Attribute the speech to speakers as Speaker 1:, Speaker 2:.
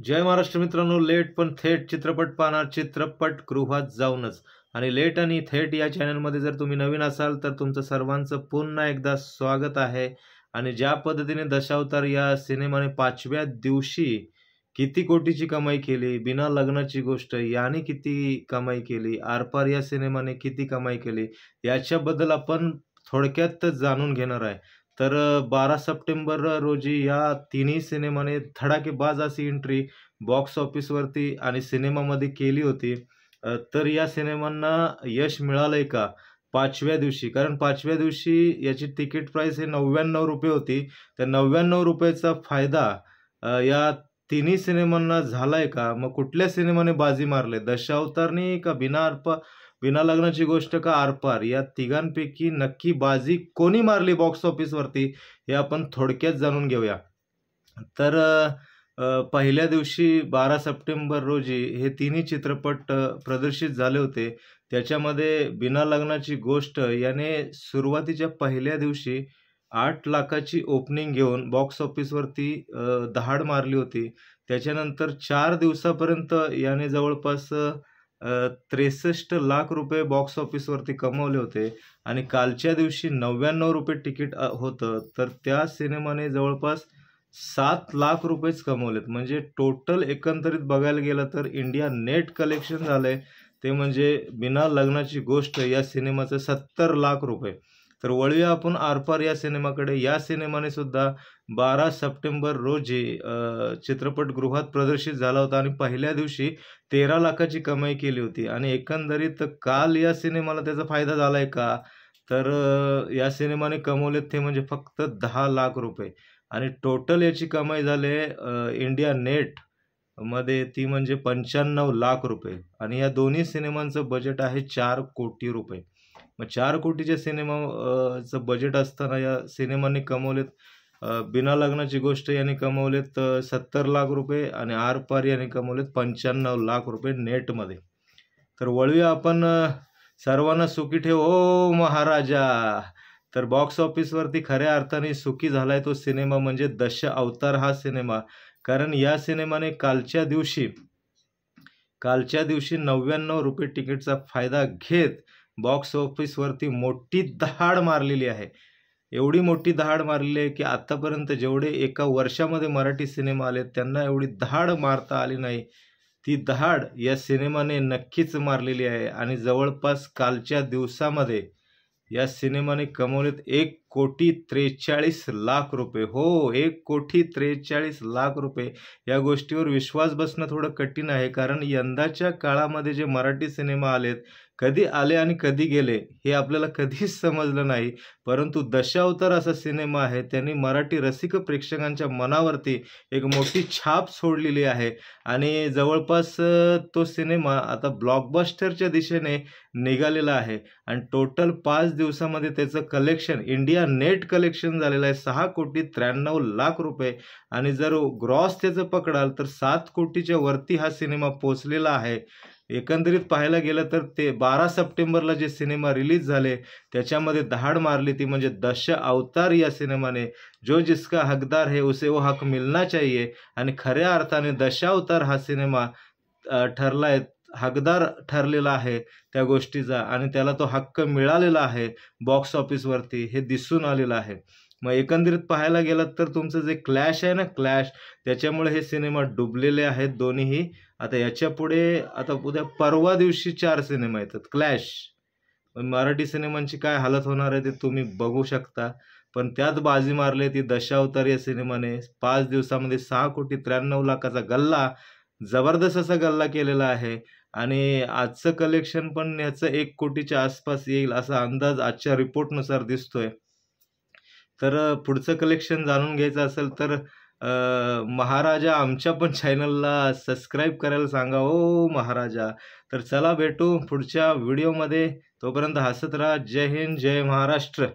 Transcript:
Speaker 1: जय महाराष्ट्र मित्रांनो, लेट पण थेट चित्रपट पाहणार चित्रपटगृहात जाऊनच. आणि लेट आणि थेट या चॅनलमध्ये जर तुम्ही नवीन असाल तर तुमचं सर्वांचं पुन्हा एकदा स्वागत आहे. आणि ज्या पद्धतीने दशावतार या सिनेमाने 5व्या दिवशी किती कोटीची कमाई केली, बिना लग्नाची गोष्ट याने किती कमाई केली, आरपार या सिनेमाने किती कमाई केली, याच्याबद्दल आपण थोडक्यात जाणून घेणार आहे. तर 12 सप्टेंबर रोजी या तिन्ही सिनेमाने धडाकेबाज अशी एंट्री बॉक्स ऑफिसवरती आणि सिनेमामध्ये केली होती. तर या सिनेमांना यश मिळालंय का 5व्या दिवशी? कारण 5व्या दिवशी याची तिकीट प्राइस हे ₹99 होती. त्या ₹99चा फायदा या तिन्ही सिनेमांना झालाय का? मग कुठल्या सिनेमाने बाजी मारले? दशावतारनी का बिना लग्नाची गोष्ट का आरपार? या तिघांपैकी नक्की बाजी कोणी मारली बॉक्स ऑफिसवरती, हे आपण थोडक्यात जाणून घेऊया. तर पहिल्या दिवशी 12 सप्टेंबर रोजी हे तिन्ही चित्रपट प्रदर्शित झाले होते. त्याच्यामध्ये बिना लग्नाची गोष्ट याने सुरुवातीच्या पहिल्या दिवशी 8 लाखाची ओपनिंग घेऊन बॉक्स ऑफिसवरती दहाड मारली होती. त्याच्यानंतर 4 दिवसापर्यंत याने जवळपास 63 लाख रुपये बॉक्स ऑफिसवरती कमवले होते. आणि कालच्या दिवशी ₹99 तिकीट होतं. तर त्या सिनेमाने जवळपास 7 लाख रुपयेच कमवलेत. म्हणजे टोटल एकंदरीत बघायला गेलं तर इंडिया नेट कलेक्शन झालंय ते म्हणजे बिना लग्नाची गोष्ट या सिनेमाचं 70 लाख रुपये. तर वळूया आपण आरपार या सिनेमाकडे. या सिनेमाने सुद्धा 12 सप्टेंबर रोजी चित्रपटगृहात प्रदर्शित झाला होता आणि पहिल्या दिवशी 13 लाखाची कमाई केली होती. आणि एकंदरीत काल या सिनेमाला त्याचा फायदा झालाय का? तर या सिनेमाने कमवलेत ते म्हणजे फक्त 10 लाख रुपये. आणि टोटल याची कमाई झाली इंडिया नेट मध्ये ती म्हणजे 95 लाख रुपये. आणि या दोन्ही सिनेमांचं बजेट आहे 4 कोटी रुपये. मग 4 कोटीच्या चं बजेट असताना या सिनेमांनी कमवलेत बिना लग्नाची गोष्ट याने कमवलेत 70 लाख रुपये आणि आरपार याने कमवलेत 95 लाख रुपये नेटमध्ये. तर वळूया आपण सर्वांना सुखी ठेव ओ महाराजा. तर बॉक्स ऑफिसवरती खऱ्या अर्थाने सुखी झालाय तो सिनेमा म्हणजे दशावतार हा सिनेमा. कारण या सिनेमाने कालच्या दिवशी ₹99 तिकीटचा फायदा घेत बॉक्स ऑफिसवरती मोठी दहाड मारलेली आहे. एवढी मोठी दहाड मारलेली आहे की आतापर्यंत जेवढे एका वर्षामध्ये मराठी सिनेमा आले त्यांना एवढी दहाड मारता आली नाही. ती दहाड या सिनेमाने नक्कीच मारलेली आहे. आणि जवळपास कालच्या दिवसामध्ये या सिनेमाने कमवलेत 1,43,00,000 रुपये. हो, 1,43,00,000 रुपये. या गोष्टीवर विश्वास बसणं थोडं कठीण आहे. कारण यंदाच्या काळामध्ये जे मराठी सिनेमा आलेत, कधी आले आणि कधी गेले हे आपल्याला कधीच समजलं नाही. परंतु दशावतार असा सिनेमा आहे, त्यांनी मराठी रसिक प्रेक्षकांच्या मनावरती एक मोठी छाप सोडलेली आहे. आणि जवळपास तो सिनेमा आता ब्लॉकबस्टरच्या दिशेने निघालेला आहे. आणि टोटल 5 दिवसामध्ये त्याचं कलेक्शन इंडिया नेट कलेक्शन झालेलं आहे 6,93,00,000 रुपये. आणि जर ग्रॉस त्याचं पकडाल तर 7 कोटीच्या वरती हा सिनेमा पोचलेला आहे. एकंदरीत पाहायला गेलं तर ते 12 सप्टेंबरला जे सिनेमा रिलीज झाले त्याच्यामध्ये दहाड मारली ती म्हणजे दशावतार या सिनेमाने. जो जिसका हकदार है उसे वो हक मिलना चाहिए. आणि खऱ्या अर्थाने दशावतार हा सिनेमा ठरलाय, हकदार ठरलेला आहे त्या गोष्टीचा आणि त्याला तो हक्क मिळालेला आहे बॉक्स ऑफिसवरती, हे दिसून आलेलं आहे. मग एकंदरीत पाहायला गेलं तर तुमचं जे क्लॅश आहे ना, क्लॅश, त्याच्यामुळे हे सिनेमा डुबलेले आहेत दोन्हीही. आता याच्या पुढे आता उद्या परवा दिवशी 4 सिनेमा येतात क्लॅश. मराठी सिनेमांची काय हालत होणार आहे ते तुम्ही बघू शकता. पण त्यात बाजी मारली ती दशावतार या सिनेमाने. 5 दिवसामध्ये 6,93,00,000चा गल्ला, जबरदस्त असा गल्ला केलेला आहे. आणि आजचं कलेक्शन पण ह्याचं 1 कोटीच्या आसपास येईल असा अंदाज आजच्या रिपोर्टनुसार दिसतोय. तर पुढचं कलेक्शन जाणून घ्यायचं असेल तर महाराजा आमच्या पण चॅनलला सबस्क्राईब करायला सांगा ओ महाराजा. तर चला भेटू पुढच्या व्हिडिओमध्ये. तोपर्यंत हसत राहा. जय हिंद, जय महाराष्ट्र.